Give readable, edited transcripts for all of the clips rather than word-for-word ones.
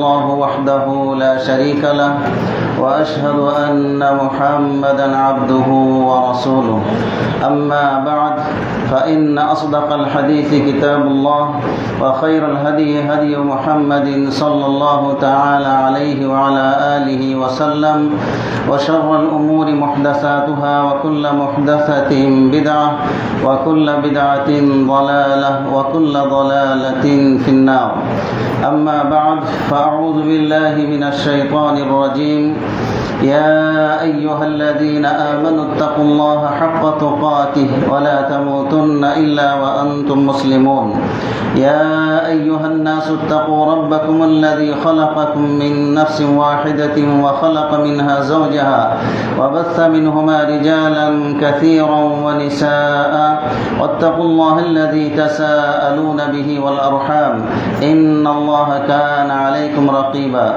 الله وحده لا شريك له وأشهد أن محمدا عبده ورسوله أما بعد فإن أصدق الحديث كتاب الله وخير الهدي هدي محمد صلى الله تعالى عليه وعلى آله وسلم وشر الأمور محدثاتها وكل محدثة بدعة وكل بدعة ضلالة وكل ضلالة في النار أما بعد فأعوذ بالله من الشيطان الرجيم يا أيها الذين آمنوا اتقوا الله حق تقاته ولا تموتن إلا وأنتم مسلمون يا أيها الناس اتقوا ربكم الذي خلقكم من نفس واحدة وخلق منها زوجها وبث منهما رجالا كثيرا ونساء واتقوا الله الذي تساءلون به والأرحام إن الله كان عليكم رقيبا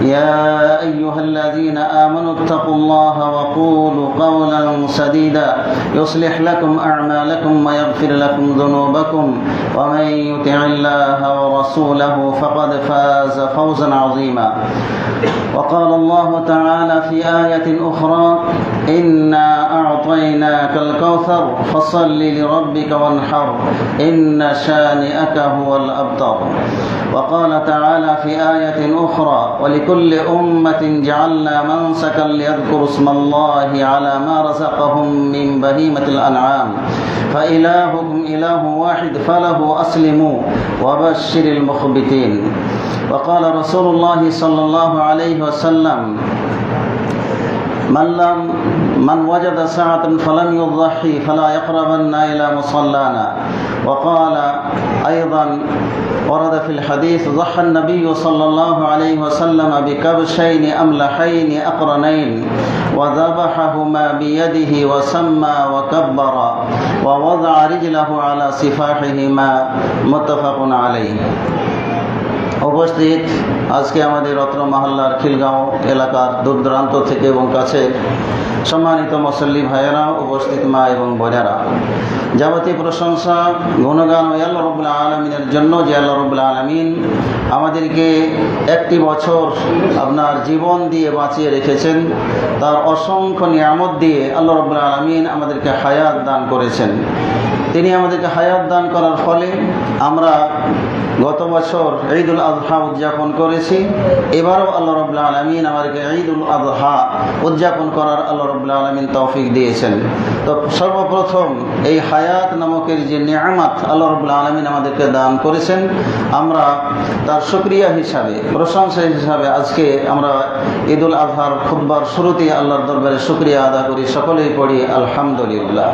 يا أيها الذين آمنوا اتقوا الله وقولوا قولا سديدا يصلح لكم أعمالكم ويغفر لكم ذنوبكم ومن يطع الله ورسوله فقد فاز فوزا عظيما وقال الله تعالى في آية أخرى إنا أعطيناك الكوثر فصل لربك وانحر إن شانئك هو الأبتر وقال تعالى في آية أخرى ولكل أمة جعلنا منسكا ليذكروا اسم الله على ما رزقهم من بهيمة الأنعام فإلهكم إله واحد فله أسلموا وبشر المخبتين وقال رسول الله صلى الله عليه وسلم من وجد ساعة فلم يضحي فلا يقربن إلى مصلانا وقال أيضا ورد في الحديث ضحى النبي صلى الله عليه وسلم بكبشين أملحين أقرنين وذبحهما بيده وسمى وكبر ووضع رجله على سفاحهما متفق عليه উপস্থিত আজকে আমাদের রত্ন মহল্লার খিলগাঁও এলাকার দূর দূরান্ত থেকে এবং কাছে সম্মানিত মুসল্লি ভাইয়েরা, উপস্থিত মা এবং বোনেরা, যাবতীয় প্রশংসা গুণগান ওই আল্লাহ রাব্বুল আলামিনের জন্য যে আল্লাহ রাব্বুল আলামিন আমাদেরকে একটি বছর আপনার জীবন দিয়ে বাঁচিয়ে রেখেছেন। তার অসংখ্য নিয়ামত দিয়ে আল্লাহ রাব্বুল আলামিন আমাদেরকে হায়াত দান করেছেন। তিনি আমাদেরকে হায়াত দান করার ফলে আমরা গত বছর ঈদুল আযহা উদযাপন করেছি। এবারও আল্লাহ রাব্বুল আলামিন আমাদেরকে ঈদুল আযহা উদযাপন করার আল্লাহ রাব্বুল আলামিন তৌফিক দিয়েছেন। তো সর্বপ্রথম এই হায়াত নামকের যে নিয়ামত আল্লাহ রাব্বুল আলামিন আমাদেরকে দান করেছেন, আমরা তার শুকরিয়া হিসাবে, প্রশংসা হিসাবে আজকে আমরা ঈদুল আযহার খুতবার শুরুতে আল্লাহর দরবারে শুকরিয়া আদা করি। সকলেই পড়ি আলহামদুলিল্লাহ।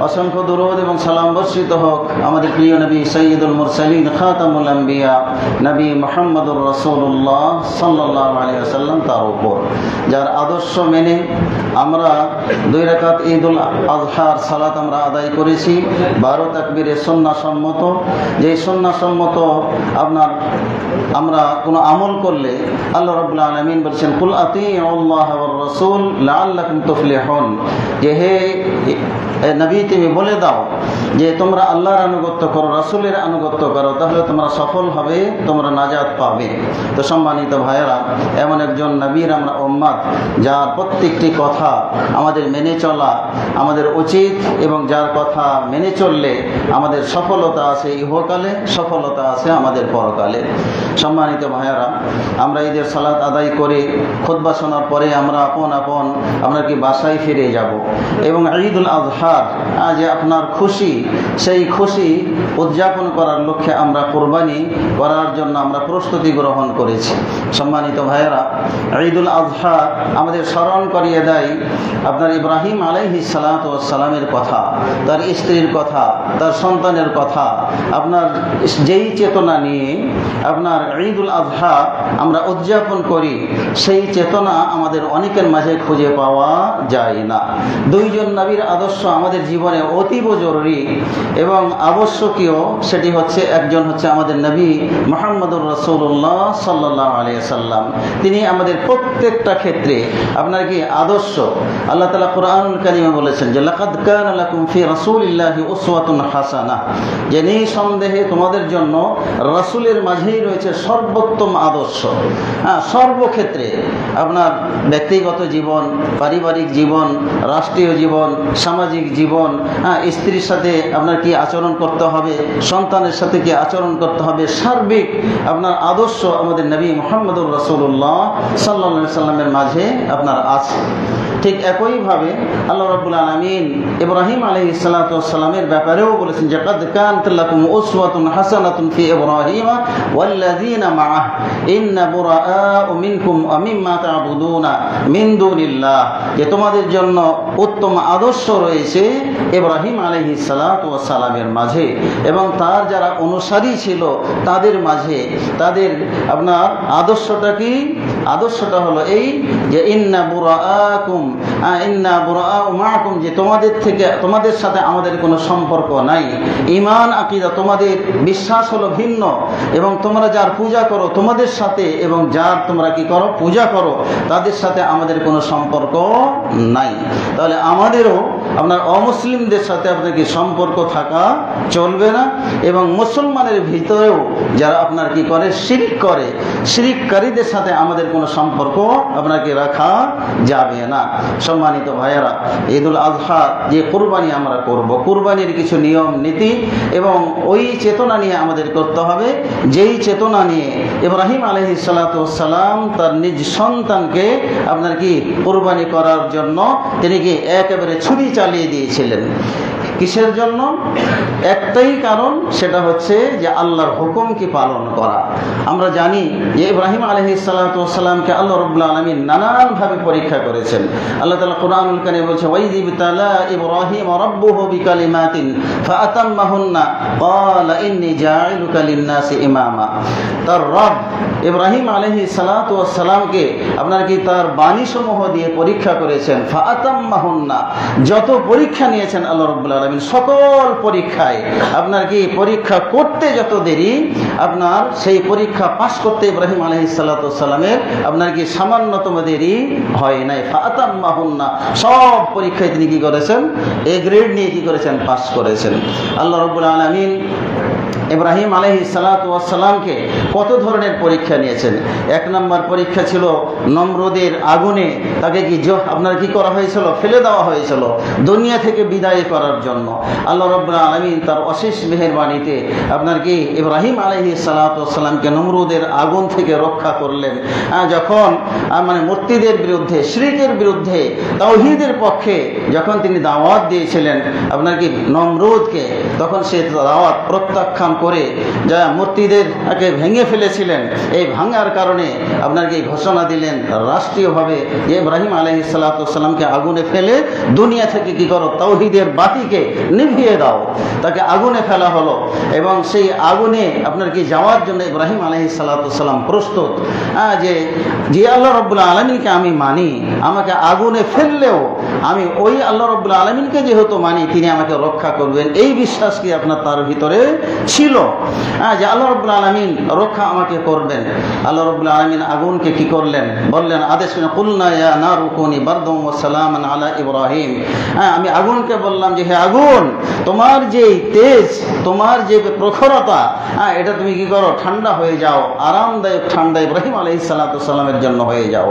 অসংখ্য দুরূদ এবং সালাম বর্ষিত হোক আমাদের প্রিয় নবী সাইয়্যিদুল মুরসালিন খাতামুল আম্বিয়া নবী মুহাম্মদুর রাসূলুল্লাহ সাল্লাল্লাহু আলাইহি ওয়াসাল্লাম তার উপর, যার আদর্শ মেনে আমরা 2 রাকাত ঈদুল আযহার সালাত আমরা আদায় করেছি 12 তাকবীরে সুন্নাহসম্মত। যে সুন্নাহসম্মত আপনার আমরা কোনো আমল করলে আল্লাহ রাব্বুল আলামিন বলেছেন কুল আতিউল্লাহ ওয়ার রাসূল লাআল্লাকুম তুফলিহুন, যে হে নবী তুমি বলে দাও যে তোমরা আল্লাহর আনুগত্য করো, রাসূলের আনুগত্য করো, তাহলে তোমরা সফল হবে, তোমরা নাজাত পাবে। তো সম্মানিত ভাইয়েরা, এমন একজন নবীর আমরা উম্মত যার প্রত্যেকটি কথা আমাদের মেনে চলা আমাদের উচিত এবং যার কথা মেনে চললে আমাদের সফলতা আছে ইহকালে, সফলতা আছে আমাদের পরকালে। সম্মানিত ভাইয়েরা, আমরা ঈদের সালাত আদায় করে খুতবা শোনার পরে আমরা আমরা কি বাসায় ফিরে যাব এবং ঈদুল আযহার যে আপনার খুশি, সেই খুশি উদযাপন করার লক্ষ্যে আমরা কোরবানি করার জন্য আমরা প্রস্তুতি গ্রহণ করেছি। সম্মানিত ভাইয়েরা, ঈদুল আযহা আমাদের স্মরণ করিয়ে দেয় আপনার ইব্রাহিম আলাইহিস সালাতু ওয়াস সালামের কথা, তার স্ত্রীর কথা, তার সন্তানের কথা, আপনার যেই চেতনা নিয়ে আপনার ঈদুল আযহা আমরা উদযাপন করি, সেই চেতনা আমাদের অনেকের মাঝে খুঁজে পাওয়া যায় না। দুইজন নবীর আদর্শ আমাদের জীবনে অতীব জরুরি এবং আবশ্যকীয়। সেটি হচ্ছে, একজন হচ্ছে আমাদের নবী মুহাম্মদুর রাসূলুল্লাহ সাল্লাল্লাহু আলাইহি ওয়াসাল্লাম। তিনি আমাদের প্রত্যেকটা ক্ষেত্রে আপনার কি আদর্শ। আল্লাহ তাআলা কুরআনুল কারীমে বলেছেন যে লাকাদ কানা লাকুম ফি রাসূলিল্লাহি উসওয়াতুন হাসানা, যে নিঃসন্দেহে তোমাদের জন্য রাসূলের মাঝেই রয়েছে সর্বোত্তম আদর্শ। সর্বক্ষেত্রে আপনার ব্যক্তিগত জীবন, পারিবারিক জীবন, রাষ্ট্রীয় জীবন, সামাজিক জীবন, স্ত্রীর সাথে আপনার কি আচরণ করতে হবে, সন্তানের সাথে কি আচরণ করতে হবে, সার্বিক আপনার আদর্শ আমাদের নবী মুহাম্মদুর রাসূলুল্লাহ সাল্লাল্লাহু আলাইহি সাল্লামের মাঝে আপনার আছে। ঠিক একইভাবে আল্লাহ রাব্বুল আলামিন ইব্রাহিম আলাইহিস সালাতু ওয়াস সালামের ব্যাপারেও বলেছেন যে কাদ কানাত লাকুম উসওয়াতুন হাসানাতুন ফি ইব্রাহিম ওয়াল্লাযীনা মাআহ ইন্না বুরাআউ মিনকুম ওয়া মিম্মা তা'বুদুনা মিন দুনিল্লাহ, যে তোমাদের জন্য উত্তম আদর্শ রয়েছে ইব্রাহিম আলাইহিস সালাতু ওয়াস সালামের মাঝে এবং তার যারা অনুসারী ছিল তাদের মাঝে। তাদের আপনার আদর্শটা কি? আদর্শটা হলো এই যে ইন্না বুরাআউ মাআকুম, যে তোমাদের সাথে আমাদের কোনো সম্পর্ক নাই। ঈমান আকীদা, তোমাদের বিশ্বাস হলো ভিন্ন এবং তোমরা যার পূজা করো তোমাদের সাথে এবং যার তোমরা কি করো পূজা করো তাদের সাথে আমাদের কোনো সম্পর্ক নাই। তাহলে আমাদেরও আপনার অমুসলিমদের সাথে আপনার কি সম্পর্ক থাকা চলবে না এবং মুসলমানের ভিতরেও যারা আপনার কি করে শিরক করে, শিরককারীদের সাথে আমাদের কোনো সম্পর্ক আপনাকে রাখা যাবে না। সম্মানিত ভাইয়েরা, ঈদুল আযহা যে কুরবানি আমরা করব, কুরবানির কিছু নিয়ম নীতি এবং ওই চেতনা নিয়ে আমাদের করতে হবে যেই চেতনা নিয়ে ইব্রাহিম আলাইহিস সালাতু ওয়াস সালাম তার নিজ সন্তানকে আপনার কি কুরবানি করার জন্য তিনি কি একেবারে ছুরি চালিয়ে দিয়েছিলেন। কিসের জন্য? একটাই কারণ, সেটা হচ্ছে যে আল্লাহর হুকুমকে পালন করা। আমরা জানি যে ইব্রাহিম আলাইহিস সালাতু ওয়াস সালামকে আল্লাহ রাব্বুল আলামিন নানানভাবে পরীক্ষা করেছেন। আল্লাহ তাআলা কুরআনুল কারীমে বলছে ওয়াইযি বিতালা ইব্রাহিম রাব্বুহু বিকালিমাতিন ফাআতাম্মাহুন্না ক্বালা ইন্নী জাঈলুকা লিন-নাসি ইমামা। তার রব ইব্রাহিম আলাইহিস সালাতু ওয়াস সালামকে আপনার কি তার বাণীসমূহ দিয়ে পরীক্ষা করেছেন। ফাআতাম্মাহুন্না, যত পরীক্ষা নিয়েছেন আল্লাহ রাব্বুল আলামিন সকল পরীক্ষায় আপনার কি পরীক্ষা করতে যত দেরি, আপনার সেই পরীক্ষা পাস করতে ইব্রাহিম আলাইহিস সালাতু ওয়াস সালামের আপনার কি সামান্যতম দেরি হয় নাই। ফাআতাম্মাহুন্না, সব পরীক্ষায় তিনি কি করেছেন? এ গ্রেড নিয়ে কি করেছেন? পাস করেছেন। আল্লাহ রাব্বুল আলামিন ইব্রাহিম আলাইহিস সালাতু ওয়াস সালামকে কত ধরনের পরীক্ষা নিয়েছেন। এক নম্বর পরীক্ষা ছিল নমরুদের আগুনে তাকে কি আপনার কি করা হয়েছিল? ফেলে দেওয়া হয়েছিল দুনিয়া থেকে বিদায় করার জন্য। আল্লাহ রাব্বুল আলামিন তার অশেষ মেহেরবানিতে আপনার কি ইব্রাহিম আলাইহিস সালাতু ওয়াস সালামকে নমরুদের আগুন থেকে রক্ষা করলেন। যখন মানে মূর্তিদের বিরুদ্ধে, শিরকের বিরুদ্ধে, তাওহীদের পক্ষে যখন তিনি দাওয়াত দিয়েছিলেন আপনার কি নমরুদকে, তখন সে দাওয়াত প্রত্যাখ্যান করে যা মূর্তিদেরকে ভেঙে ফেলেছিলেন, এই ভাঙার কারণে আপনার কি ঘোষণা দিলেন রাষ্ট্রীয়ভাবে যে ইব্রাহিম আলাইহিস সালাতু ওয়াস সালামকে আগুনে ফেলে দুনিয়া থেকে কি করো? তাওহীদের বাতিকে নিভিয়ে দাও। তাকে আগুনে ফেলা হলো এবং সেই আগুনে আপনার কি যাওয়ার জন্য ইব্রাহিম আলাইহিস সালাতু ওয়াস সালাম প্রস্তুত। যে আল্লাহ রাব্বুল আলামিনকে আমি মানি, আমাকে আগুনে ফেললেও আমি ওই আল্লাহ রাব্বুল আলামিনকে যেহেতু মানি তিনি আমাকে রক্ষা করবেন, এই বিশ্বাস কি আপনার তার ভিতরে ছিল যে আল্লাহ রাব্বুল আলামিন রক্ষা আমাকে করবেন। আল্লাহ রাব্বুল আলামিন আগুনকে কি করলেন? বললেন, আদেশ করেন, কুলনা ইয়া নারু কুনি বারদান ওয়া সালামান আলা ইব্রাহিম। আমি আগুনকে বললাম যে হে আগুন, তোমার যে তেজ, তোমার যে প্রখরতা, এটা তুমি কি করো? ঠান্ডা হয়ে যাও, আরামদায়ক ঠান্ডা ইব্রাহিম আলাইহিস সালাতু ওয়াস সালামের জন্য হয়ে যাও।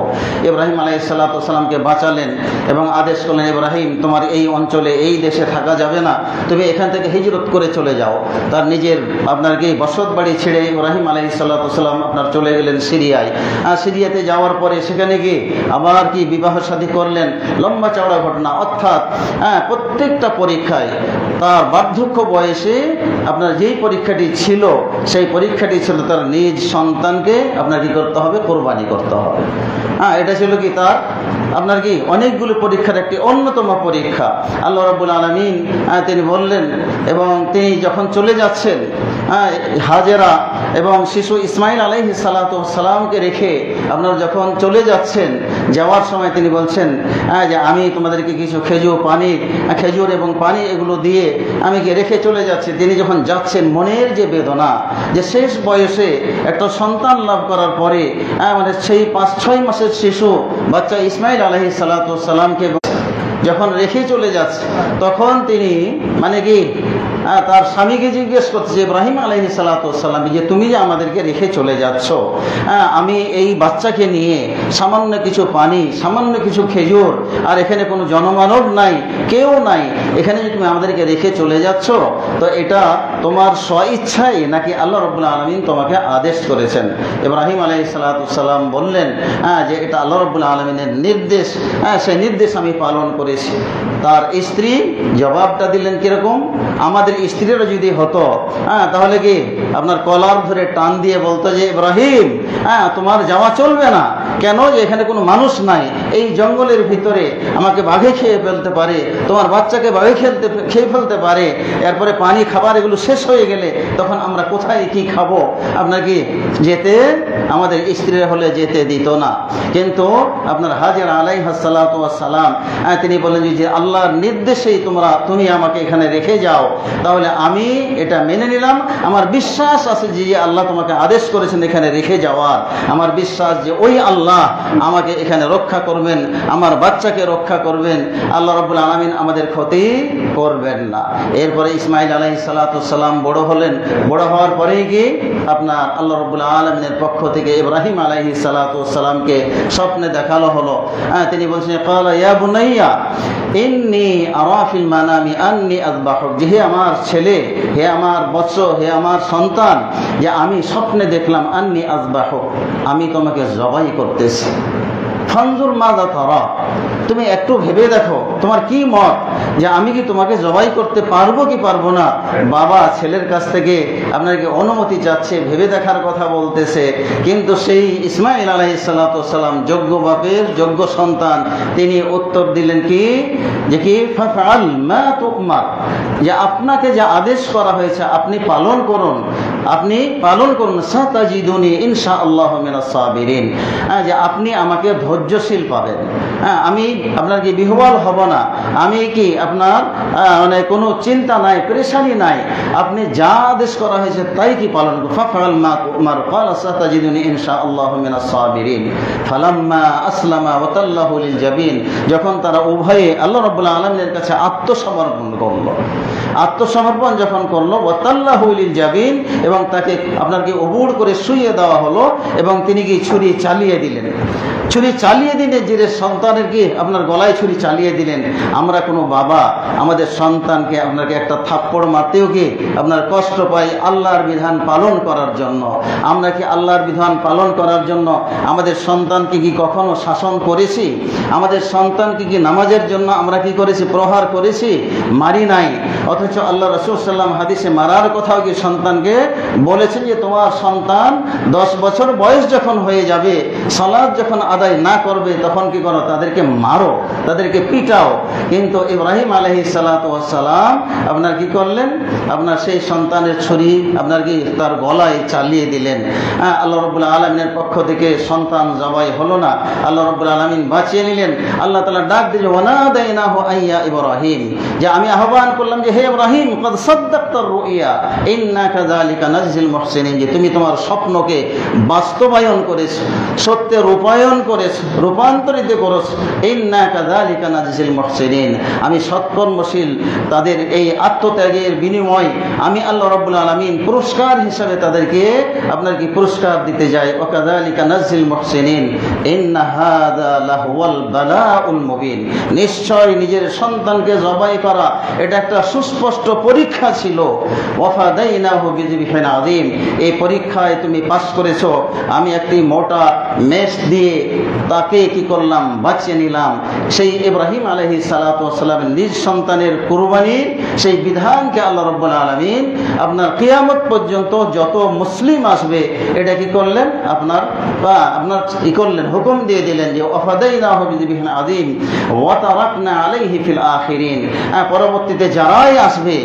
ইব্রাহিম আলাইহিস সালাতু ওয়াস সালামকে বাঁচালেন এবং আদেশ করলেন, ইব্রাহিম তোমার এই অঞ্চলে, এই দেশে থাকা যাবে না, তুমি এখান থেকে হিজরত করে চলে যাও। তার নিজের আপনার কি বসত বাড়ি ছেড়ে ইব্রাহিম আলাইহিস সালাতু ওয়াস সালাম আপনার চলে গেলেন সিরিয়ায়। সিরিয়াতে যাওয়ার পরে সেখানে গিয়ে আবার কি বিবাহ শাদী করলেন। লম্বা চওড়া ঘটনা। অর্থাৎ প্রত্যেকটা পরীক্ষায় তার বার্ধক্য বয়সে আপনার যেই পরীক্ষাটি ছিল, সেই পরীক্ষাটি ছিল তার নিজ সন্তানকে আপনার কি করতে হবে? কোরবানি করতে হবে। এটা ছিল কি তার আপনার কি অনেকগুলো পরীক্ষার একটি অন্যতম পরীক্ষা। আল্লাহ রাব্বুল আলামিন তিনি বললেন, এবং তিনি যখন চলে যাচ্ছেন হাজেরা এবং শিশু ইসমাইল আলাইহিস সালাতু ওয়াস সালামকে রেখে আপনারা যখন চলে যাচ্ছেন, যাওয়ার সময় তিনি বলছেন যে আমি তোমাদেরকে কিছু খেজুর এবং পানি এগুলো দিয়ে আমি কি রেখে চলে যাচ্ছি। তিনি যখন যাচ্ছেন, মনের যে বেদনা, যে শেষ বয়সে একটা সন্তান লাভ করার পরে মানে সেই 5-6 মাসের শিশু বাচ্চা ইসমাইল আলাইহিস সালাতু ওয়াস সালামকে যখন রেখে চলে যাচ্ছে, তখন তিনি মানে কি তার স্বামীকে জিজ্ঞেস করতেছে, ইব্রাহিম আলাইহিস সালাতু ওয়াস সালাম, যে তুমি যে আমাদেরকে রেখে চলে যাচ্ছ, আমি এই বাচ্চাকে নিয়ে সামান্য কিছু পানি, সামান্য কিছু খেজুর, আর এখানে কোনো জনমানব নাই, কেউ নাই, এখানে যে তুমি আমাদেরকে রেখে চলে যাচ্ছ, তো এটা তোমার স্বইচ্ছাই নাকি আল্লাহ রাব্বুল আলামিন তোমাকে আদেশ করেছেন? ইব্রাহিম আলাইহিস সালাতু ওয়াস সালাম বললেন যে এটা আল্লাহ রাব্বুল আলামিনের নির্দেশ, সেই নির্দেশ আমি পালন করেছি। তার স্ত্রী জবাবটা দিলেন কিরকম? আমাদের স্ত্রীরা যদি হতো তাহলে কি আপনার কলার ধরে টান দিয়ে বলতো যে ইব্রাহিম তোমার যাওয়া চলবে না, কেন? যে এখানে কোনো মানুষ নাই, এই জঙ্গলের ভিতরে আমাকে বাঘে খেয়ে ফেলতে পারে, তোমার বাচ্চাকে বাঘে খেয়ে ফেলতে পারে, এরপরে পানি খাবার এগুলো শেষ হয়ে গেলে তখন আমরা কোথায় কি খাবো? আপনার কি যেতে, আমাদের স্ত্রীরা হলে যেতে দিত না। কিন্তু আপনার হাজেরা আলাইহিস সালাতু ওয়াস সালাম তিনি বলেন যে আল্লাহর নির্দেশেই তুমি আমাকে এখানে রেখে যাও, তাহলে আমি এটা মেনে নিলাম। আমার বিশ্বাস আছে যে আল্লাহ তোমাকে আদেশ করেছেন এখানে রেখে যাওয়ার, আমার বিশ্বাস যে ওই আল্লাহ আমাকে এখানে রক্ষা করবেন, আমার বাচ্চাকে রক্ষা করবেন, আল্লাহ রাব্বুল আলামিন আমাদের ক্ষতি করবেন না। এরপরে ইসমাইল আলাইহিস সালাতু ওয়াস সালাম বড় হলেন। বড় হওয়ার পরেই কি আপনার আল্লাহ রাব্বুল আলামিনের পক্ষ থেকে ইব্রাহিম আলাইহিস সালাতু ওয়াস সালামকে স্বপ্নে দেখানো হলো। তিনি বলছেন, ক্বালা ইয়া বুনাইয়া ইন্নী আরা ফিল মানামি আন্নী আযবাহুক, যে হে আমার ছেলে, হে আমার বৎস, হে আমার সন্তান, যে আমি স্বপ্নে দেখলাম আন্নী আযবাহুক, আমি তোমাকে জবাই করতেছি। ফানজুর মাযা তারা, তুমি একটু ভেবে দেখো তোমার কি মত, যে আমি কি তোমাকে জবাই করতে পারবো কি পারবো না? বাবা ছেলের কাছ থেকে আপনাকে অনুমতি চাচ্ছে, ভেবে দেখার কথা বলতেছে। কিন্তু সেই ইসমাইল আলাইহিস সালাতু ওয়াস সালাম যোগ্য বাপের যোগ্য সন্তান, তিনি উত্তর দিলেন কি, যে কি ফাফআল মা তুমার, যে আপনাকে যে আদেশ করা হয়েছে আপনি পালন করুন, আপনি পালন করুন। সাতাজিদুনি ইনশাআল্লাহু মিনাস সাবিরিন, যে আপনি আমাকে ধৈর্যশীল পাবেন, আমি আপনার কি বিহ্বল হব না, আমি কি আপনার মানে কোনো চিন্তা নাই, পেরেশানি নাই, আপনি যা আদেশ করা হয়েছে তাই কি পালন করুন। ফাফআল মা তুমার ক্বালা সাতাজিদুনি ইনশাআল্লাহু মিনাস সাবিরিন। ফালাম্মা আসলামা ওয়া তাল্লাহু লিল জাবিন, যখন তারা উভয়ে আল্লাহ রাব্বুল আলামিনের কাছে আত্মসমর্পণ করলো, আত্মসমর্পণ যখন করলো, ওয়া তাল্লাহু লিল জাবিন, এবং তাকে আপনার কি উবুড় করে শুইয়ে দেওয়া হলো, এবং তিনি কি ছুরি চালিয়ে দিলেন। ছুরি চালিয়ে দিলেন, যে সন্তানের কি আপনার গলায় ছুরি চালিয়ে দিলেন। আমরা কোনো বাবা আমাদের সন্তানকে আপনাকে একটা থাপ্পড় মারতেও কি আপনার কষ্ট পাই আল্লাহর বিধান পালন করার জন্য। আমরা কি আল্লাহর বিধান পালন করার জন্য আমাদের সন্তানকে কি কখনো শাসন করেছি? আমাদের সন্তানকে কি নামাজের জন্য আমরা কি করেছি? প্রহার করেছি? মারি নাই। অথচ আল্লাহ রাসূল সাল্লাল্লাহু আলাইহি ওয়াসাল্লাম হাদিসে মারার কথাও কি সন্তানকে বলেছেন, যে তোমার সন্তান 10 বছর বয়স যখন হয়ে যাবে, সালাত যখন আদায় না করবে, তখন কি করো? তাদেরকে মারো, তাদেরকে পিটাও। কিন্তু ইব্রাহিম আলাইহিস সালাতু ওয়াস সালাম আপনার কি করলেন? আপনার সেই সন্তানের ছুরি আপনার কি তার গলায় চালিয়ে দিলেন। আল্লাহ রাব্বুল আলামিনের পক্ষ থেকে সন্তান জবাই হলো না, আল্লাহ রাব্বুল আলামিন বাঁচিয়ে নিলেন। আল্লাহ তাআলা ডাক দিলেন, ওয়ানাদাইনাহু আইয়া ইব্রাহিম, যে আমি আহ্বান করলাম যে হে ইব্রাহিম, ক্বাদ সাদ্দাকতার রুইয়া ইন্না কাযালিকা নাজজিল মুহসিনিন, যে তুমি তোমার স্বপ্নকে বাস্তবায়ন করেছো, সত্যে রূপায়ণ করেছো, রূপান্তরিত করেছো। ইন্না কাযালিকা নাজজিল মুহসিনিন, আমি সৎকর্মশীল তাদের এই আত্মত্যাগের বিনিময় আমি আল্লাহ রাব্বুল আলামিন পুরস্কার হিসাবে তাদেরকে আপনার কি পুরস্কার দিতে যাই। ওয়া কাযালিকা নাজজিল মুহসিনিন ইন্না হাযা লাহুয়াল বালাউল মুবিন, নিশ্চয় নিজের সন্তানকে জবাই করা এটা একটা সুস্পষ্ট পরীক্ষা ছিল। ওয়া ফাদাইনাহু বিযিবহিন আযীম, এই পরীক্ষায় তুমি পাস করেছো, আমি একটি মোটা মেষ দিয়ে তাকে কি করলাম? বাঁচিয়ে নিলাম। সেই ইব্রাহিম আলাইহিস সালাতু ওয়াস সালামের নিজ সন্তানের কুরবানির সেই বিধানকে আল্লাহ রাব্বুল আলামিন আপনার কিয়ামত পর্যন্ত যত মুসলিম আসবে এটা কি করলেন? আপনার কি করলেন? হুকুম দিয়ে দিলেন যে ওয়াফাদাইনাহু বিযিবহিন আযীম ওয়া তারাকনা আলাইহি ফিল আখিরিন, পরবর্তীতে যারাই আসবে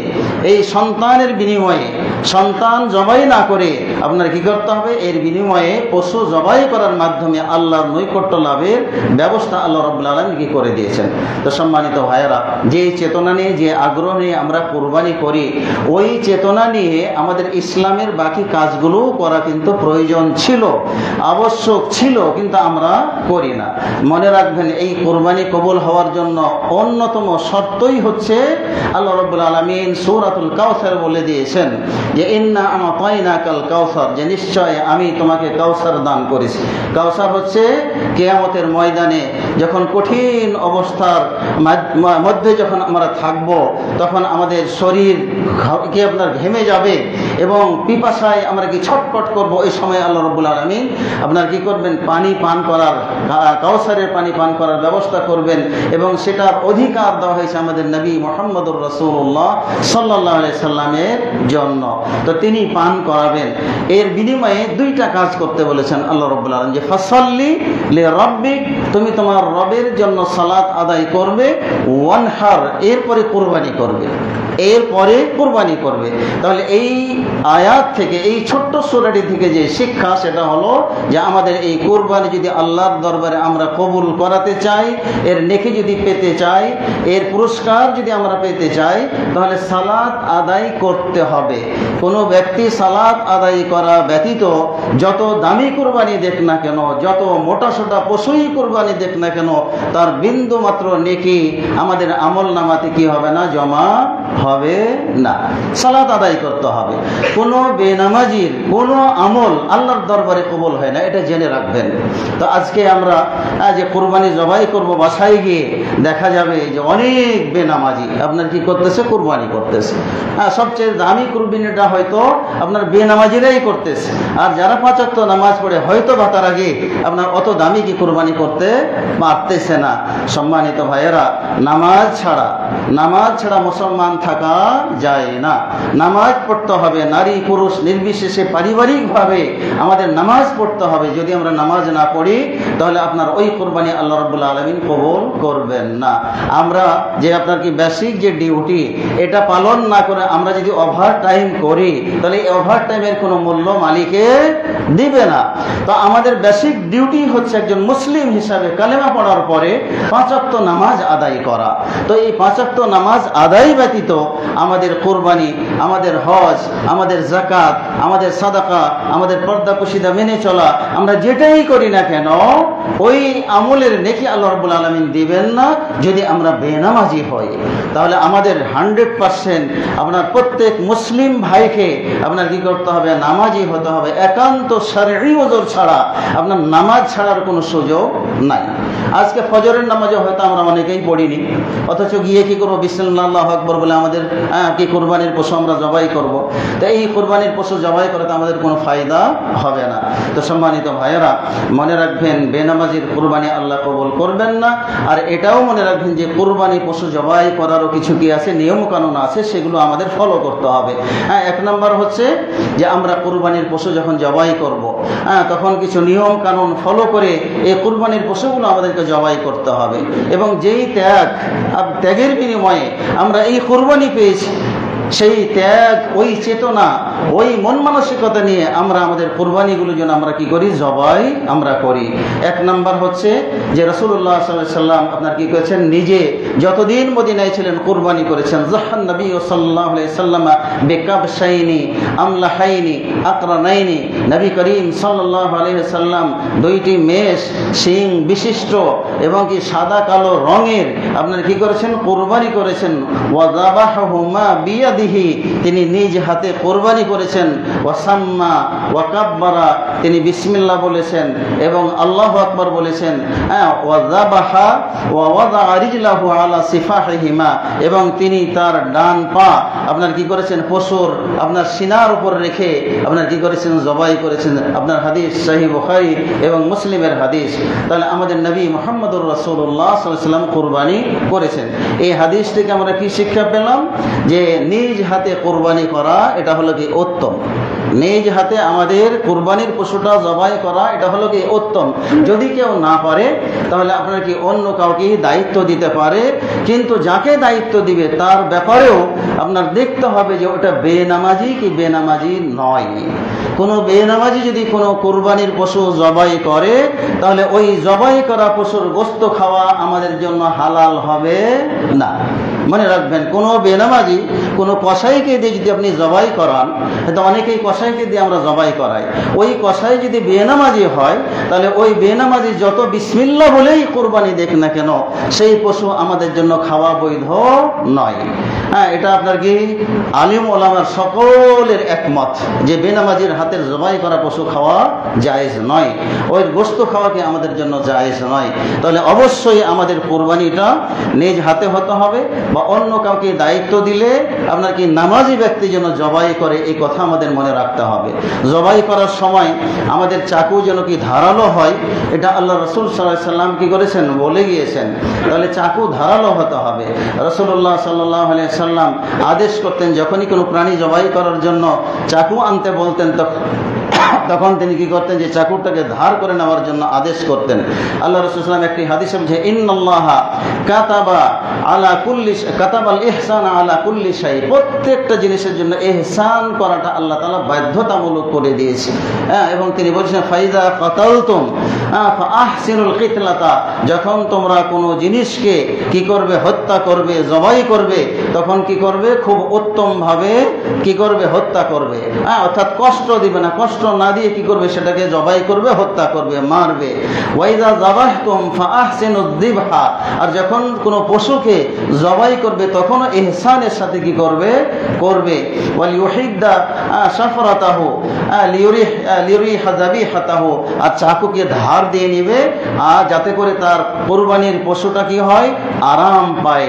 এই সন্তানের বিনিময়ে সন্তান জবাই না করে আপনার কি করতে হবে, এর বিনিময়ে পশু জবাই করার মাধ্যমে আল্লাহর নৈকট্য লাভের ব্যবস্থা আল্লাহ রাব্বুল আলামিন কি করে দিয়েছেন। তো সম্মানিত ভাইয়েরা, যে চেতনা নিয়ে, যে আগ্রহ নিয়ে আমরা কোরবানি করি, ওই চেতনা নিয়ে আমাদের ইসলামের বাকি কাজগুলো করা কিন্তু প্রয়োজন ছিল, আবশ্যক ছিল, কিন্তু আমরা করি না। মনে রাখবেন, এই কোরবানি কবুল হওয়ার জন্য অন্যতম শর্তই হচ্ছে আল্লাহ রাব্বুল আলামিন সূরাতুল কাউসার বলে দিয়েছেন যে ইন্না আ'তাইনাকাল কাউসার, যে নিশ্চয় আমি তোমাকে কাউসার দান করেছি। কাউসার হচ্ছে কিয়ামতের ময়দানে যখন কঠিন অবস্থার মধ্যে যখন আমরা থাকব, তখন আমাদের শরীর কি আপনার ঘেমে যাবে এবং পিপাসায় আমরা কি ছটফট করব, ওই সময় আল্লাহ রাব্বুল আলামিন আপনার কি করবেন, পানি পান করার, কাউসারের পানি পান করার ব্যবস্থা করবেন এবং সেটার অধিকার দেওয়া হয়েছে আমাদের নবী মুহাম্মদুর রাসূলুল্লাহ সাল্লাল্লাহু আলাইহি সাল্লামের জন্য। তো তিনি পান করাবেন। এর বিনিময়ে দুইটা কাজ করতে বলেছেন আল্লাহ রাব্বুল আলামিন, যে ফাসাল্লি লিরাব্বিক, তুমি তোমার রবের জন্য সালাত আদায় করবে, ওয়ানহার, এরপরে কুরবানি করবে, এরপরে কুরবানি করবে। তাহলে এই আয়াত থেকে, এই ছোট্ট সূরাটি থেকে যে শিক্ষা, সেটা হলো যে আমাদের এই কুরবানি যদি আল্লাহর দরবারে আমরা কবুল করাতে চাই, এর নেকি যদি পেতে চাই, এর পুরস্কার যদি আমরা পেতে চাই, তাহলে সালাত আদায় করতে হবে। কোনো ব্যক্তি সালাত আদায় করা ব্যতীত যত দামি কুরবানি দেখ না কেন, যত মোটাসোটা পশুই কুরবানি দেখ না কেন, তার বিন্দু মাত্র নেকি আমাদের আমল নামাতে কি হবে না, জমা হবে না। সালাত আদায় করতে হবে। কোনো বেনামাজির কোনো আমল আল্লাহর দরবারে কবুল হয় না, এটা জেনে রাখবেন। তো আজকে আমরা যে কুরবানি জবাই করব, বাসায় গিয়ে দেখা যাবে যে অনেক বেনামাজি আপনার কি করতেছে, কুরবানি করতেছে। সবচেয়ে দামি কুরবানিটা হয়তো আপনার বেনামাজিরাই করতেছে, আর যারা 5 ওয়াক্ত নামাজ পড়ে হয়তো বা তার আগে আপনার অত দামি কি কুরবানি করতে পারতেছে না। সম্মানিত ভাইয়েরা, নামাজ ছাড়া মুসলমান থাকা যায় না। নামাজ পড়তে হবে, নারী পুরুষ নির্বিশেষে পারিবারিকভাবে আমাদের নামাজ পড়তে হবে। যদি আমরা নামাজ না পড়ি, তাহলে আপনার ওই কুরবানি আল্লাহ রাব্বুল আলামিন কবুল করবেন না। আমরা যে আপনার কি বেসিক যে ডিউটি, এটা পালন না করে আমরা যদি ওভার টাইম করি, তাহলে এই ওভার টাইমের কোনো মূল্য মালিকে দিবে না। তো আমাদের বেসিক ডিউটি হচ্ছে একজন মুসলিম হিসাবে কালেমা পড়ার পরে 5 ওয়াক্ত নামাজ আদায় করা। তো এই 5 ওয়াক্ত নামাজ আদায় ব্যতীত আমাদের কুরবানি, আমাদের হজ, আমাদের যাকাত, আমাদের সাদাকা, আমাদের পর্দা পুশিদা মেনে চলা, আমরা যেটাই করি না কেন, ওই আমলের নেকি আল্লাহ রাব্বুল আলামিন দিবেন না যদি আমরা বেনামাজি হই। তাহলে আমাদের 100% আপনার প্রত্যেক মুসলিম ভাইকে আপনার কি করতে হবে, নামাজি হতে হবে। একান্ত শরঈ ওযর ছাড়া আপনার নামাজ ছাড়ার কোনো সুযোগ নাই। আজকে ফজরের নামাজও হয়তো আমরা অনেকেই পড়িনি, অথচ গিয়ে কি করবো, বিসমিল্লাহ আল্লাহু আকবার বলে আমাদের কি কুরবানির পশু আমরা জবাই করব। তো এই কুরবানির পশু জবাই করাতে আমাদের কোনো ফায়দা হবে না। তো সম্মানিত ভাইয়েরা, মনে রাখবেন, বেনামাজির কুরবানি আল্লাহ কবুল করবেন না। আর এটাও মনে রাখবেন যে কুরবানি পশু জবাই করারও কিছু কি আছে, নিয়ম কানুন আছে, সেগুলো আমাদের ফলো করতে হবে। 1 নম্বর হচ্ছে যে আমরা কুরবানির পশু যখন জবাই করব, তখন কিছু নিয়ম কানুন ফলো করে এই কুরবানির পশুগুলো আমাদেরকে জবাই করতে হবে। এবং যেই ত্যাগের বিনিময়ে আমরা এই কুরবানি পেয়েছি, সেই ত্যাগ, ওই চেতনা, ওই মন মানসিকতা নিয়ে আমরা আমাদের কুরবানিগুলো যেন আমরা কি করি, জবাই আমরা করি। 1 নম্বর হচ্ছে যে রাসূলুল্লাহ সাল্লাল্লাহু আলাইহি সাল্লাম আপনার কি করেছেন, নিজে যতদিন মদিনায় ছিলেন কুরবানি করেছেন। যাহান নবী সাল্লাল্লাহু আলাইহি সাল্লাম বিকাবশাইনি আমলাহাইনি আকরানাইনি, নবী করিম সাল্লাল্লাহু আলাইহি সাল্লাম 2টি মেষ শিং বিশিষ্ট এবং কি সাদা কালো রঙের আপনার কি করেছেন, কুরবানি করেছেন। ওয়া যাবাহুমা বিয়াদিহি, তিনি নিজ হাতে কুরবানি করেছেন। ওয়াসাম্মা ওয়া কাব্বারা, তিনি বিসমিল্লাহ বলেছেন এবং আল্লাহু আকবার বলেছেন। ওয়া যাবাহা ওয়া ওয়াদা রিজলাহু আলা সিফাহিহিমা, এবং তিনি তার ডান পা আপনার কি করেছেন, পশুর আপনার সিনার উপর রেখে আপনার কি করেছেন, জবাই করেছেন। আপনার হাদিস সহিহ বুখারী এবং মুসলিমের হাদিস। তাহলে আমাদের নবী মুহাম্মদুর রাসূলুল্লাহ সাল্লাল্লাহু আলাইহি ওয়াসাল্লাম কুরবানি করেছেন। এই হাদিস থেকে আমরা কি শিক্ষা পেলাম, যে নিজ হাতে কুরবানি করা এটা হলো কি উত্তম। নিজ হাতে আমাদের কুরবানির পশুটা জবাই করা এটা হলো কি উত্তম। যদি কেউ না পারে তাহলে আপনার কি অন্য কাউকে দায়িত্ব দিতে পারে, কিন্তু যাকে দায়িত্ব দিবে তার ব্যাপারেও আপনার দেখতে হবে যে ওটা বেনামাজি কি বেনামাজি নয়। কোনো বেনামাজি যদি কোনো কুরবানির পশু জবাই করে তাহলে ওই জবাই করা পশুর গোশত খাওয়া আমাদের জন্য হালাল হবে না। মনে রাখবেন, কোনো বেনামাজি কোনো কসাইকে দিয়ে যদি আপনি জবাই করান, হয়তো অনেকেই কসাইকে দিয়ে আমরা জবাই করাই, ওই কসাই যদি বেনামাজি হয় তাহলে ওই বেনামাজি যত বিসমিল্লাহ বলেই কোরবানি দেখ না কেন সেই পশু আমাদের জন্য খাওয়া বৈধ নয়। হ্যাঁ, এটা আপনার কি আলিম ওলামার সকলের একমত যে বেনামাজির হাতের জবাই করা পশু খাওয়া জায়েজ নয়, ওই গোশত খাওয়া কি আমাদের জন্য জায়েজ নয়। তাহলে অবশ্যই আমাদের কোরবানিটা নিজ হাতে হতে হবে, বা অন্য কাউকে দায়িত্ব দিলে আপনার কি নামাজি ব্যক্তি যেন জবাই করে এই কথা আমাদের মনে রাখতে হবে। জবাই করার সময় আমাদের চাকু যেন কি ধারালো হয়, এটা আল্লাহ রসুল সাল্লাল্লাহু আলাইহি সাল্লাম কি করেছেন, বলে গিয়েছেন। তাহলে চাকু ধারালো হতে হবে। রাসূলুল্লাহ সাল্লাল্লাহু আলাইহি সাল্লাম আদেশ করতেন, যখনই কোনো প্রাণী জবাই করার জন্য চাকু আনতে বলতেন তখন তিনি কি করতেন, যে চাকুরটাকে ধার করে নেওয়ার জন্য আদেশ করতেন। আল্লাহ রাসূল সাল্লাল্লাহু আলাইহি ওয়াসাল্লাম একটি হাদিসে বলেছেন, ইন্নাল্লাহা কাতাবাল ইহসান আলা কুল্লি শাই, প্রত্যেকটা জিনিসের জন্য ইহসান করাটা আল্লাহ তাআলা বাধ্যতামূলক করে দিয়েছে। হ্যাঁ, এবং তিনি বলছেন ফাইজা কাতালতুম ফাআহসিনুল কিতলাতা, যখন তোমরা কোনো জিনিসকে কি করবে, হত্যা করবে, জবাই করবে, তখন কি করবে, খুব উত্তম ভাবে কি করবে, হত্যা করবে। হ্যাঁ, অর্থাৎ কষ্ট দিবে না, কষ্ট না দিয়ে কি করবে, সেটাকে জবাই করবে, হত্যা করবে, মারবে। ওয়াইজা যাবাহতুম ফাআহসিনুদ যিবহা, আর যখন কোনো পশুকে জবাই করবে তখনও ইহসানের সাথে কি করবে, ওয়ালিউহিদ্দা শাফরাতাহু লিউরিহা যাবিহাতাহু, আর চাকুকে ধার দিয়ে নেবে, আর যাতে করে তার কুরবানির পশুটা কি হয়, আরাম পায়।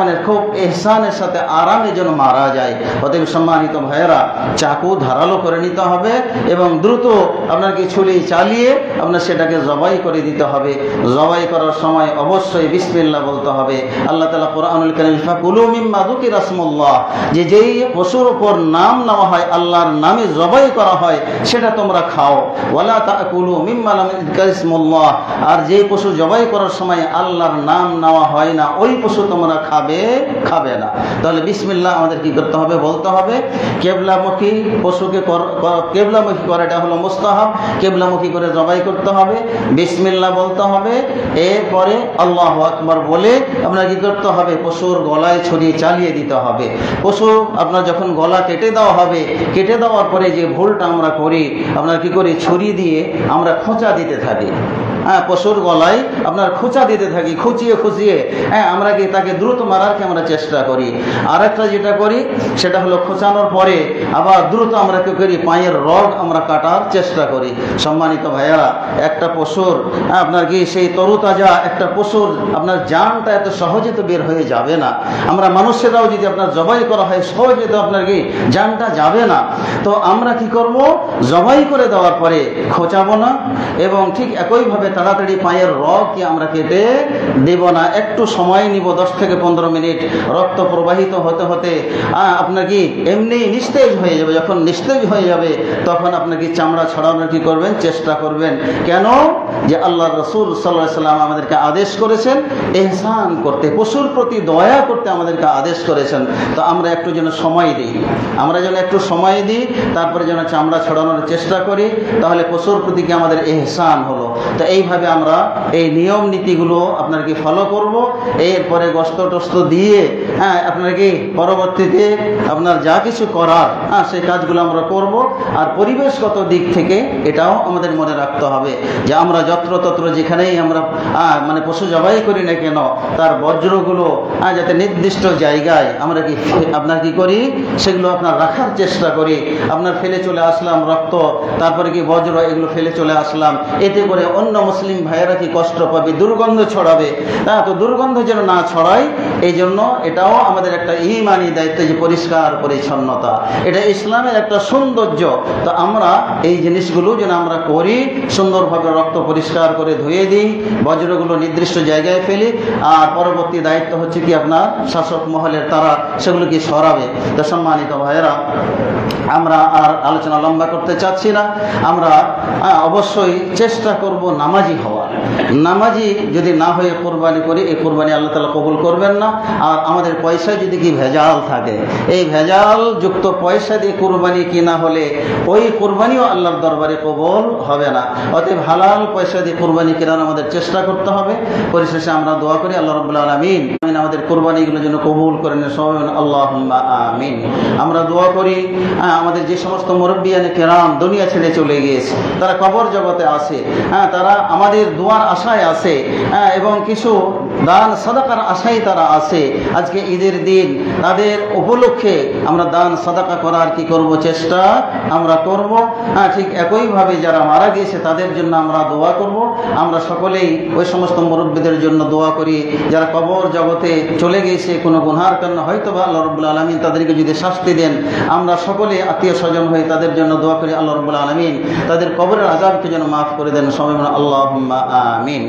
মানে খুব ইহসানের সাথে আরামে যেন মারা যায়। অতএব সম্মানিত ভাইয়েরা, চাকু ধারালো করে নিতে হবে এবং দ্রুত আপনার কি ছুরি চালিয়ে আপনার সেটাকে জবাই করে দিতে হবে। জবাই করার সময় অবশ্যই বিসমিল্লাহ বলতে হবে। আল্লাহ তাআলা কোরআনুল কারীম ফাকুলু মিম্মা যুকিরা ইসমুল্লাহ, যে যেই পশুর উপর নাম নেওয়া হয়, আল্লাহর নামে জবাই করা হয়, সেটা তোমরা খাও। ওয়ালা তাকুলু মিম্মা লাম যুকিরা ইসমুল্লাহ, আর যেই পশু জবাই করার সময় আল্লাহর নাম নেওয়া হয় না ওই পশু তোমরা খাবে না। তাহলে বিসমিল্লাহ আমাদের কি করতে হবে, বলতে হবে। কেবলামুখী পশুকে কেবলামুখী করাটা হলো মুস্তাহাব, কেবলামুখী করে জবাই করতে হবে, বিসমিল্লাহ বলতে হবে, এরপরে আল্লাহু আকবার বলে আপনার কি করতে হবে, পশুর গলায় ছুরি চালিয়ে দিতে হবে। পশু আপনার যখন গলা কেটে দেওয়া হবে, কেটে দেওয়ার পরে যে ভুলটা আমরা করি, আপনার কি করি, ছুরি দিয়ে আমরা খোঁচা দিতে থাকি। হ্যাঁ, পশুর গলায় আপনার খোঁচা দিতে থাকি, খুঁচিয়ে হ্যাঁ আমরা কি তাকে দ্রুত মারার আমরা চেষ্টা করি। আর একটা যেটা করি সেটা হলো খোঁচানোর পরে আবার দ্রুত আমরা কি করি, পায়ের রগ আমরা কাটার চেষ্টা করি। সম্মানিত ভাইয়ারা, একটা পশুর আপনার কি সেই তরুতাজা একটা পশুর আপনার জানটা এত সহজে তো বের হয়ে যাবে না। আমরা মানুষেরাও যদি আপনার জবাই করা হয় সহজে তো আপনার কি জানটা যাবে না। তো আমরা কি করব, জবাই করে দেওয়ার পরে খোঁচাবো না, এবং ঠিক একইভাবে তাড়াতাড়ি পায়ের রগ কি আমরা কেটে দেব না। একটু সময় নিব, 10 থেকে 15 মিনিট। রক্ত প্রবাহিত হতে হতে আপনার কি এমনি নিস্তেজ হয়ে যাবে। যখন নিস্তেজ হয়ে যাবে তখন আপনার কি চামড়া ছড়ানোর কি করবেন, চেষ্টা করবেন। কেন, যে আল্লাহ রাসূল সাল্লাল্লাহু আলাইহি সাল্লাম আমাদেরকে আদেশ করেছেন ইহসান করতে, পশুর প্রতি দয়া করতে আমাদেরকে আদেশ করেছেন। তো আমরা একটু যেন সময় দিই, তারপরে যেন চামড়া ছড়ানোর চেষ্টা করি, তাহলে পশুর প্রতি কি আমাদের ইহসান হলো। তো এইভাবে আমরা এই নিয়ম নীতিগুলো আপনার কি ফলো করব। এরপরে গোশত টোস্ত দিয়ে আপনার কি পরবর্তীতে আপনার যা কিছু করার সেই কাজগুলো আমরা করব। আর পরিবেশগত দিক থেকে এটাও আমাদের মনে রাখতে হবে যে আমরা যত্রতত্র যেখানেই আমরা মানে পশু জবাই করি না কেন, তার বজ্রগুলো যাতে নির্দিষ্ট জায়গায় আমরা কি আপনার কি করি, সেগুলো আপনার রাখার চেষ্টা করি। আপনার ফেলে চলে আসলাম রক্ত, তারপরে কি বজ্র, এগুলো ফেলে চলে আসলাম, এতে করে অন্য মুসলিম ভাইয়েরা কি কষ্ট পাবে, দুর্গন্ধ ছড়াবে। তো দুর্গন্ধ যেন না ছড়ায়, এই জন্য এটাও আমাদের একটা ঈমানি দায়িত্ব যে পরিষ্কার পরিচ্ছন্নতা, এটা ইসলামের একটা সৌন্দর্য। তো আমরা এই জিনিসগুলো যেন আমরা করি, সুন্দরভাবে রক্ত পরিষ্কার করে ধুয়ে দিই, বজ্রগুলো নির্দিষ্ট জায়গায় ফেলি। আর পরবর্তী দায়িত্ব হচ্ছে কি আপনার শাসক মহলের, তারা সেগুলো কি সরাবে। তো সম্মানিত ভাইয়েরা, আমরা আর আলোচনা লম্বা করতে চাচ্ছি না। আমরা অবশ্যই চেষ্টা করব নামাজি হওয়ার। নামাজি যদি না হয়ে কোরবানি করি, এই কোরবানি আল্লাহ তাআলা কবুল করবেন না। আর আমাদের পয়সায় যদি কি ভেজাল থাকে, এই ভেজাল যুক্ত পয়সা দিয়ে কোরবানি কিনা হলে ওই কোরবানিও আল্লাহর দরবারে কবুল হবে না। অতএব হালাল পয়সা দিয়ে কোরবানি কেনার আমাদের চেষ্টা করতে হবে। পরিশেষে আমরা দোয়া করি আল্লাহ রাব্বুল আলামিন আমাদের কোরবানিগুলো যেন কবুল করে নেন, সবাই আল্লাহুম্মা আমিন। আমরা দোয়া করি আমাদের যে সমস্ত মুরব্বিয়ানে কেরাম দুনিয়া ছেড়ে চলে গিয়েছে, তারা কবর জগতে আছে, তারা আমাদের দোয়ার আশায় আছে, এবং কিছু দান সাদাকার আশায় তারা আছে। আজকে ঈদের দিন তাদের উপলক্ষে আমরা দান সাদাকা করার কি করব, চেষ্টা আমরা করব। ঠিক একইভাবে যারা মারা গিয়েছে তাদের জন্য আমরা দোয়া করব। আমরা সকলেই ওই সমস্ত মুরব্বীদের জন্য দোয়া করি যারা কবর জগতে চলে গিয়েছে কোনো গুনার কারণে, হয়তো বা আল্লাহ রাব্বুল আলামিন তাদেরকে যদি শাস্তি দেন, আমরা সকলে আত্মীয় স্বজন হয়ে তাদের জন্য দোয়া করি আল্লাহ রাব্বুল আলামিন তাদের কবরের আযাবকে যেন মাফ করে দেন, সবাই বলেন আল্লাহুম্মা আমিন।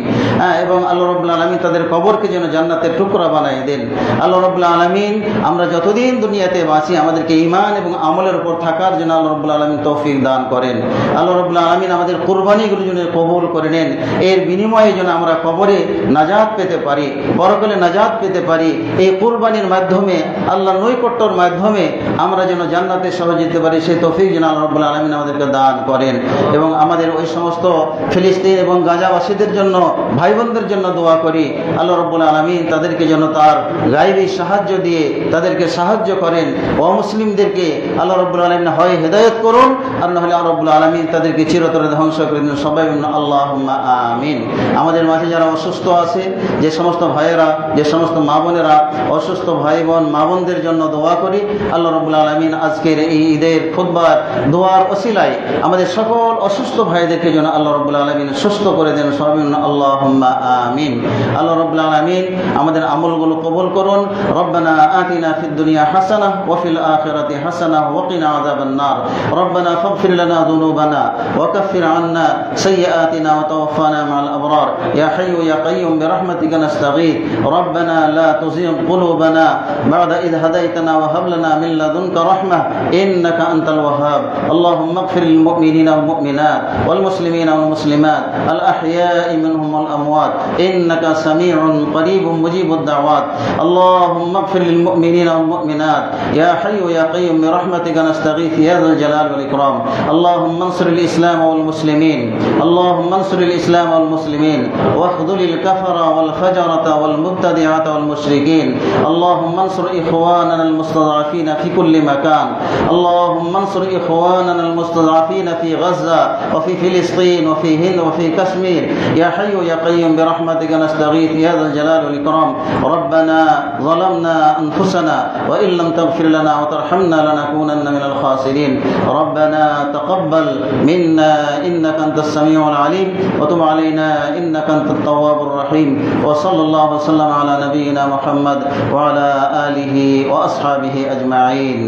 এবং আল্লাহ রাব্বুল আলামিন তাদের কবরকে যেন জান্নাতের টুকরা বানায় দেন। আল্লাহ রাব্বুল আলামিন আমরা যতদিন দুনিয়াতে বাঁচি আমাদেরকে ঈমান এবং আমলের উপর থাকার জন্য আল্লাহ রাব্বুল আলামিন তৌফিক দান করেন। আল্লাহ রাব্বুল আলামিন আমাদের কুরবানিগুলো যেন কবুল করে নেন। এর বিনিময়ে যেন আমরা কবরে নাজাত পেতে পারি, পরকালে নাজাত পেতে পারি। এই কুরবানির মাধ্যমে আল্লাহর নৈকট্যর মাধ্যমে আমরা যেন জান্নাতে সহজে যেতে পারি, সেই তৌফিক যেন আল্লাহ রাব্বুল আলামিন আমাদেরকে দান করেন। এবং আমাদের ওই সমস্ত ফিলিস্তিন এবং গাজাবাসীদের জন্য, ভাই বোনদের জন্য দোয়া করি আল্লাহ রাব্বুল আলামিন তাদেরকে যেন তার গায়বী সাহায্য দিয়ে তাদেরকে সাহায্য করেন। অমুসলিমদেরকে আল্লাহ রাব্বুল আলামিন হয় হেদায়েত করুন, আর না হলে আল্লাহ রাব্বুল আলামিন তাদেরকে চিরতরে ধ্বংস করে দিন, সবাই আল্লাহুম্মা আমিন। আমাদের মাঝে যারা অসুস্থ আছে, যে সমস্ত ভাইয়েরা, যে সমস্ত মা বোনেরা অসুস্থ ভাই বোন মা বোনদের জন্য দোয়া করি আল্লাহ রাব্বুল আলামিন আজকের এই ঈদের খুতবার দোয়ার ওসিলায় আমাদের সকল অসুস্থ ভাইদেরকে যেন আল্লাহ রাব্বুল আলামিন সুস্থ করে দেন, সবাই আল্লাহুম্মা আমিন। আল্লাহ রাব্বুল আলামিন আমাদের আমলগুলো কবুল করুন। রব্বানা আতিনা ফিদ দুনিয়া হাসানাহ ওয়া ফিল আখিরাতি হাসানাহ ওয়া কিনা আযাবান নার। রব্বানা ফাগফির লানা যুনুবানা ওয়া কাফির আন্না সাইয়্যাতিনা ওয়া তাওফানা মা'আল আবরার। ইয়া হাইয়্যু ইয়া কাইয়্যুম বিরহমাতিকা নাস্তাগীথ। রব্বানা লা তুযিগ কুলুবানা বা'দা ইয হাদাইতানা ওয়া হাব লানা মিন লাদুনকা রাহমাহ ইন্নাকা আনতাল ওয়াহ্হাব। আল্লাহুম্মা ইগফির লিল মুমিনিনা ওয়াল মুমিনাত ওয়াল মুসলিমিনা ওয়াল মুসলিমাত আল আহইয়া'i মিনহুম ওয়াল আমওয়াত ইন্নাকা সামিউন করিবুম মুজিবুদ দাওয়াত। আল্লাহুম্মা ইগফির লিল মুমিনিনা ওয়াল মুমিনাত ইয়া হাইয়্যু ইয়া কাইয়্যুম বিরহমাতিকা নাস্তাগীথ ইয়া যাল জালাল ওয়াল ইকরাম। আল্লাহুম্মা আনসুরিল ইসলাম ওয়াল মুসলিমিন, আল্লাহুম্মা আনসুরিল ইসলাম ওয়াল মুসলিমিন ওয়াখযুলিল কাফারা ওয়াল ফাজারাতা ওয়াল মুবতাদিআতা ওয়াল মুশরিকিন। আল্লাহুম্মা আনসুর ইখওয়ানানা আল মুস্তাযআফিনা ফি কুল্লি মাকান। আল্লাহুম্মা আনসুর ইখওয়ানানা আল মুস্তাযআফিনা ফি গাযযা ওয়া ফি ফিলিস্তিন ওয়া ফি হিন্দ ওয়া ফি কাশ্মীর ইয়া হাইয়্যু ইয়া কাইয়্যুম বিরহমাতিকা নাস্তাগীথ ইয়া যাল জালাল ওয়াল ইকরাম। রব্বানা যালামনা আনফুসানা ওয়া ইন লাম তাগফির লানা ওয়া তারহামনা লানাকুনান্না মিনাল খাসিরিন। রব্বানা তাকাব্বাল মিন্না ইন্নাকা আনতাস সামিউল আলিম ওয়া তুব আলাইনা ইন্নাকা আনতাত তাওয়াবুর রহিম। ওয়া সাল্লাল্লাহু ওয়া সাল্লামা আলা নাবিয়িনা মুহাম্মদ ওয়া আলা আলিহি ওয়া আসহাবিহি আজমাইন।